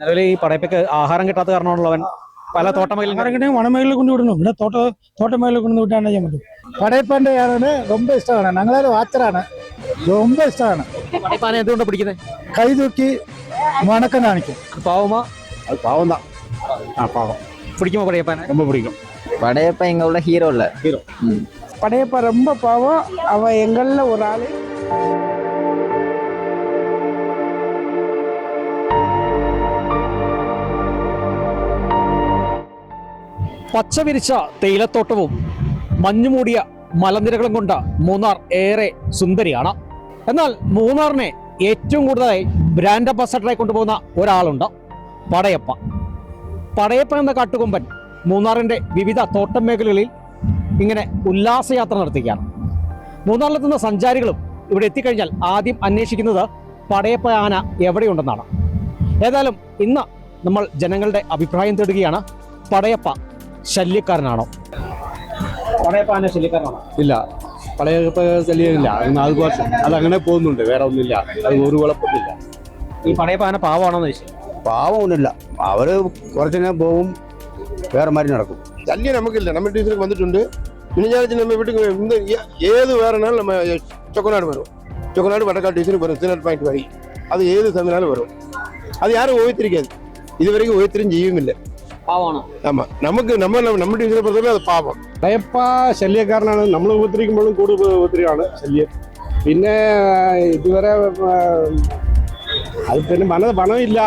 നിലവിൽ ഈ പടയപ്പയ്ക്ക് ആഹാരം കിട്ടാത്ത കാരണമുള്ളവൻ പല തോട്ടമേഖലയും വനമേഖല കൊണ്ട് വിടணும் ഇവിടെ തോട്ടമേഖല കൊണ്ട് വിട്ടാണ് ചെയ്യാൻ പറ്റും. പടയപ്പാന്റെ யாருன்னு ரொம்ப இஷ்டമാണ്. ഞങ്ങളൊരു വാച്ചറാണ്, ரொம்ப ഇഷ്ടമാണ്. പടയപ്പാനെ എന്തുകൊണ്ട് പിടിക്കുന്നത്? കൈ തൂക്കി വണക്കം കാണിക്കും. പാവമാ? அது பாவம் தான். பாவம். பிடிக்குமா படையப்பானை? ரொம்ப பிடிக்கும். படையப்பா எங்களோட ஹீரோ இல்ல. ஹீரோ. படையப்பா ரொம்ப பாவம். அவ எங்கள்ல ஒரு ஆளு. പച്ചവിരിച്ച തേയിലത്തോട്ടവും മഞ്ഞുമൂടിയ മലനിരകളും കൊണ്ട് മൂന്നാർ ഏറെ സുന്ദരിയാണ്. എന്നാൽ മൂന്നാറിനെ ഏറ്റവും കൂടുതലായി ബ്രാൻഡ് അംബാസഡറായി കൊണ്ടുപോകുന്ന ഒരാളുണ്ട്, പടയപ്പ. പടയപ്പ എന്ന കാട്ടുകൊമ്പൻ മൂന്നാറിൻ്റെ വിവിധ തോട്ടം മേഖലകളിൽ ഇങ്ങനെ ഉല്ലാസയാത്ര നടത്തുകയാണ്. മൂന്നാറിലെത്തുന്ന സഞ്ചാരികളും ഇവിടെ എത്തിക്കഴിഞ്ഞാൽ ആദ്യം അന്വേഷിക്കുന്നത് പടയപ്പ ആന എവിടെയുണ്ടെന്നാണ്. ഏതായാലും ഇന്ന് നമ്മൾ ജനങ്ങളുടെ അഭിപ്രായം തേടുകയാണ്. പടയപ്പ ശല്യക്കാരനാണോ? പടയപ്പ ആന ശല്യക്കാരനാണോ? ഇല്ല, പടയപ്പ ശല്യമില്ല. അതങ്ങനെ പോകുന്നുണ്ട്, വേറെ ഒന്നുമില്ല. അത് ഒരു കുഴപ്പമില്ല. ഈ പടയപ്പ ആന പാവമാണോന്ന് ചോദിച്ചു. പാവമൊന്നുമില്ല, അവര് കുറച്ചു നേരം പോവും, വേറെ മാതിരി നടക്കും. ശല്യം നമുക്കില്ല. நம்ம டீசலுக்கு வந்துட்டு மினிஞ்சாச்சு நம்ம வீட்டுக்கு இந்த ஏது வேறனாலும் நம்ம சொக்கநாடு வரும். சொக்கநாடு வடக்கால் டீசலுக்கு வரும், சீனட் பாயிண்ட் வரை. அது ஏது சமையனாலும் வரும். அது யாரும் ஓய்த்திருக்காது, இது வரைக்கும் ஓய்த்திரும் செய்யவும் இல்லை. പാവമാണോ? ஆமா, நமக்கு நம்ம டீசலை பொறுத்தவரை அது பாவம். പടയപ്പ ശല്യക്കാരനാണ്. നമ്മൾ ഉപദ്രവിക്കുമ്പോഴും കൂടുതൽ ഉപദ്രവമാണ് ശല്യം. പിന്നെ ഇതുവരെ അത് പിന്നെ വനമില്ല,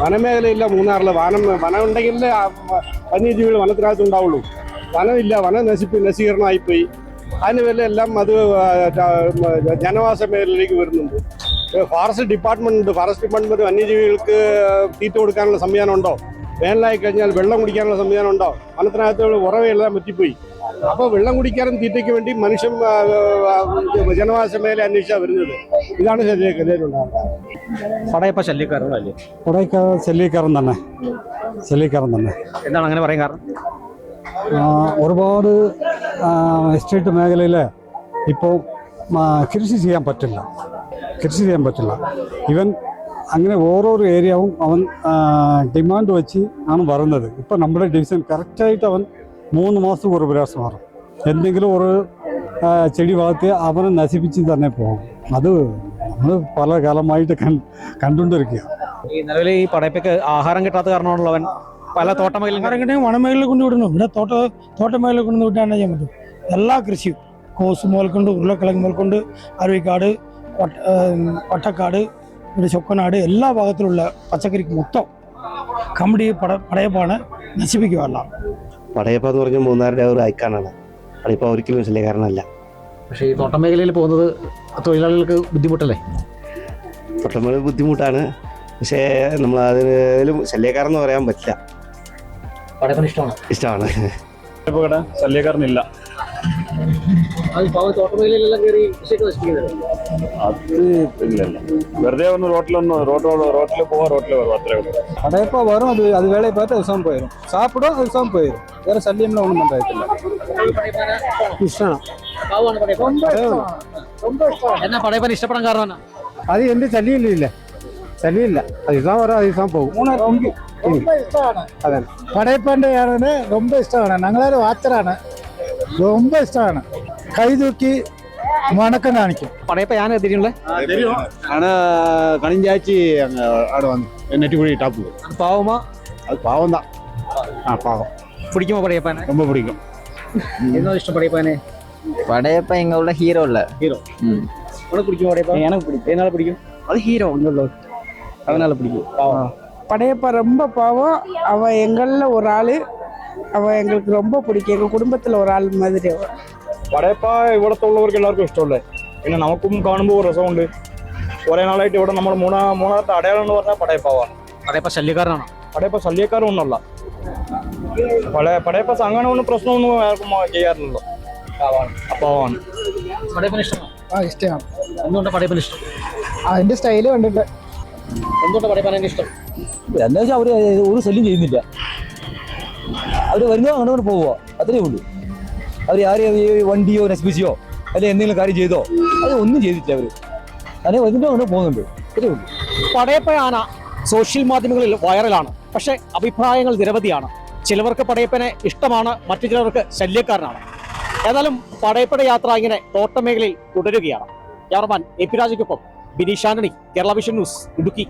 വനമേഖലയില്ല മൂന്നാറില്. വനം ഉണ്ടെങ്കിൽ വന്യജീവികൾ വനത്തിനകത്ത് ഉണ്ടാവുള്ളൂ. വനമില്ല, നശീകരണമായിപ്പോയി. അതിന് വല്ല എല്ലാം അത് ജനവാസ മേഖലയിലേക്ക് വരുന്നുണ്ട്. ഫോറസ്റ്റ് ഡിപ്പാർട്ട്മെന്റ് വന്യജീവികൾക്ക് തീറ്റ കൊടുക്കാനുള്ള സംവിധാനം ഉണ്ടോ? വേനലായി കഴിഞ്ഞാൽ വെള്ളം കുടിക്കാനുള്ള സംവിധാനം ഉണ്ടോ? വനത്തിനകത്ത് ഉറവയെല്ലാം പറ്റിപ്പോയി. അപ്പോൾ വെള്ളം കുടിക്കാനും തീറ്റയ്ക്ക് വേണ്ടി മനുഷ്യൻ ജനവാസ മേഖല അന്വേഷിച്ചാണ് വരുന്നത്. ഇതാണ് ശല്യക്കാരുണ്ടാകുന്നത്. പടയപ്പ ശല്യക്കാരനല്ലേ? പടയപ്പ ശല്യക്കാരൻ തന്നെ. എന്താണ് അങ്ങനെ പറയാൻ കാരണം? ഒരുപാട് എസ്റ്റേറ്റ് മേഖലയിൽ ഇപ്പോൾ കൃഷി ചെയ്യാൻ പറ്റില്ല. ഇവൻ അങ്ങനെ ഓരോരോ ഏരിയവും അവൻ ഡിമാൻഡ് വെച്ച് ആണ് വരുന്നത്. ഇപ്പം നമ്മുടെ ഡിവിഷൻ കറക്റ്റായിട്ട് അവൻ 3 മാസം ഒരു പ്രാവശ്യം മാറും. എന്തെങ്കിലും ഒരു ചെടി വളർത്തി അവനെ നശിപ്പിച്ച് തന്നെ പോകും. അത് നമ്മൾ പല കാലമായിട്ട് കണ്ടുകൊണ്ടിരിക്കുക. ഈ നിലവിൽ ഈ പടയപ്പയ്ക്ക് ആഹാരം കിട്ടാത്ത കാരണമുള്ളവൻ പല തോട്ടമേഖലയും വനമേഖല കൊണ്ട് വിടணும் ഇവിടെ തോട്ടമേഖല കൊണ്ട് വിട്ടാണ് ചെയ്യാൻ പറ്റും. എല്ലാ കൃഷിയും കോസ് മുതൽക്കൊണ്ട് ഉരുളക്കിഴങ്ങ് മുതൽക്കൊണ്ട് അരുവിക്കാട്, വട്ടക്കാട്, ഇവിടെ ചൊക്കനാട് എല്ലാ ഭാഗത്തിലുള്ള പച്ചക്കറിക്ക് മൊത്തം കമ്പടി പടയപ്പാണ് നശിപ്പിക്കുകയല്ല. പടയപ്പ എന്ന് പറഞ്ഞാൽ മൂന്നാറിൻ്റെ ഒരു ഐക്കാണാണ്. പടയപ്പ ഒരിക്കലും ശല്യക്കാരനല്ല. പക്ഷേ ഈ തോട്ടം മേഖലയിൽ പോകുന്നത് തൊഴിലാളികൾക്ക് ബുദ്ധിമുട്ടല്ലേ? തോട്ടം ബുദ്ധിമുട്ടാണ്, പക്ഷേ നമ്മൾ അതിലും ശല്യക്കാരെന്ന് പറയാൻ പറ്റില്ല. പടയപ്പന് ഇഷ്ടമാണ്. ശല്യക്കാരനില്ല. തോട്ടം മേഖലയിലെല്ലാം കയറി കൃഷിയൊക്കെ നശിപ്പിക്കുന്നത് അത് ഇല്ലല്ല, വെറുതെ ഒന്ന് റോട്ടിൽ പോവാ, റോട്ടിൽ വരും, അത്രേ ഉള്ളൂ. படையப்பா வரும், அது வேலையை பார்த்து விவசாயம் போயிடும், சாப்பிடும், விவசாயம் போயிடும். வேற சல்லியம்லாம் ஒன்றும் பண்றதில்லை. ഇഷ്ടമാണ്. എന്നാ പടയപ്പന് ഇഷ്ടപ്പെടാൻ കാരണം? അത് എന്റെ ശല്യമില്ല, അത് ഇസാൻ വരും, അത് ഇസാൻ പോകും. അതെ, പടയപ്പാന്റെ யாருன்னு ரொம்ப ഇഷ്ടമാണ്. ഞങ്ങളൊരു വാച്ചറാണ്, ரொம்ப ഇഷ്ടമാണ്. കൈ തൂക്കി വണക്കം കാണിക്കും. പടയപ്പ ഞാൻ എത്തിയിട്ടുള്ള കണിഞ്ചാച്ചി അവിടെ വന്നു നെറ്റുകുഴി ടാപ്പ്. പാവമാ? അത് പാവം தான். പാവം. പിടിക്കുമോ പടയപ്പാനെ? ரொம்ப பிடிக்கும். എന്നോ ഇഷ്ടം പടയപ്പാനെ? படையப்பா எங்களோட ஹீரோ இல்ல. ஹீரோ. உனக்கு பிடிக்குமா படையப்பா? எனக்கு பிடிக்கும். என்னால பிடிக்கும்? அது ஹீரோ ஒன்றும், அதனால பிடிக்கும். பாவம். படையப்பா ரொம்ப பாவம். அவ எங்கள்ல ஒரு ஆளு, அவ எங்களுக்கு ரொம்ப பிடிக்கும். எங்க குடும்பத்துல ஒரு ஆள் மாதிரி அவ. പടയപ്പ ഇവിടത്തെ ഉള്ളവർക്ക് എല്ലാവർക്കും ഇഷ്ടമല്ലേ. പിന്നെ നമുക്കും കാണുമ്പോൾ ഒരു രസമുണ്ട്. കുറെ നാളായിട്ട് ഇവിടെ നമ്മൾ മൂന്നാമത്തെ അടയാളം എന്ന് പറഞ്ഞാൽ പടയപ്പാവാണ്. പടയപ്പ ശല്യക്കാരനാണ്? പടയപ്പ ശല്യക്കാരും ഒന്നല്ല. പടയപ്പ അങ്ങനെ ഒന്നും പ്രശ്നമൊന്നും ആർക്കും ചെയ്യാറില്ലല്ലോ. അപ്പാവാണ്. പടയപ്പന് ഇഷ്ടമാണ്? ഇഷ്ടമാണ്. എന്തുകൊണ്ടാണ് പടയപ്പന് ഇഷ്ടം? അതിന്റെ സ്റ്റൈല് കണ്ടിട്ട്. എന്തുകൊണ്ടാണ് പടയപ്പനെ ഇഷ്ടം? എന്താ വെച്ചാൽ അവര് ഒരു ശല്യം ചെയ്യുന്നില്ല. അവര് വരുന്നോ അങ്ങോട്ട് പോവുക, അത്രേ ഉള്ളൂ. അവർ ആരെയും വണ്ടിയോ നശിപ്പിച്ചോ അല്ലെങ്കിൽ എന്തെങ്കിലും കാര്യം ചെയ്തോ അത് ഒന്നും ചെയ്തിട്ടില്ല. അവര് അങ്ങനെ വരുന്നോ അങ്ങനെ പോകുന്നുണ്ട്, അത്രേ ഉള്ളൂ. പടയപ്പ ആന സോഷ്യൽ മാധ്യമങ്ങളിൽ വൈറലാണ്. പക്ഷേ അഭിപ്രായങ്ങൾ നിരവധിയാണ്. ചിലവർക്ക് പടയപ്പനെ ഇഷ്ടമാണ്, മറ്റു ചിലർക്ക് ശല്യക്കാരനാണ്. ഏതായാലും പടയപ്പയുടെ യാത്ര ഇങ്ങനെ തോട്ടമേഖലയിൽ തുടരുകയാണ്. ക്യാമറമാൻ എ പി രാജയ്ക്കൊപ്പം ബിനീഷ് ആന്റണി, കേരള വിഷൻ ന്യൂസ്, ഇടുക്കി.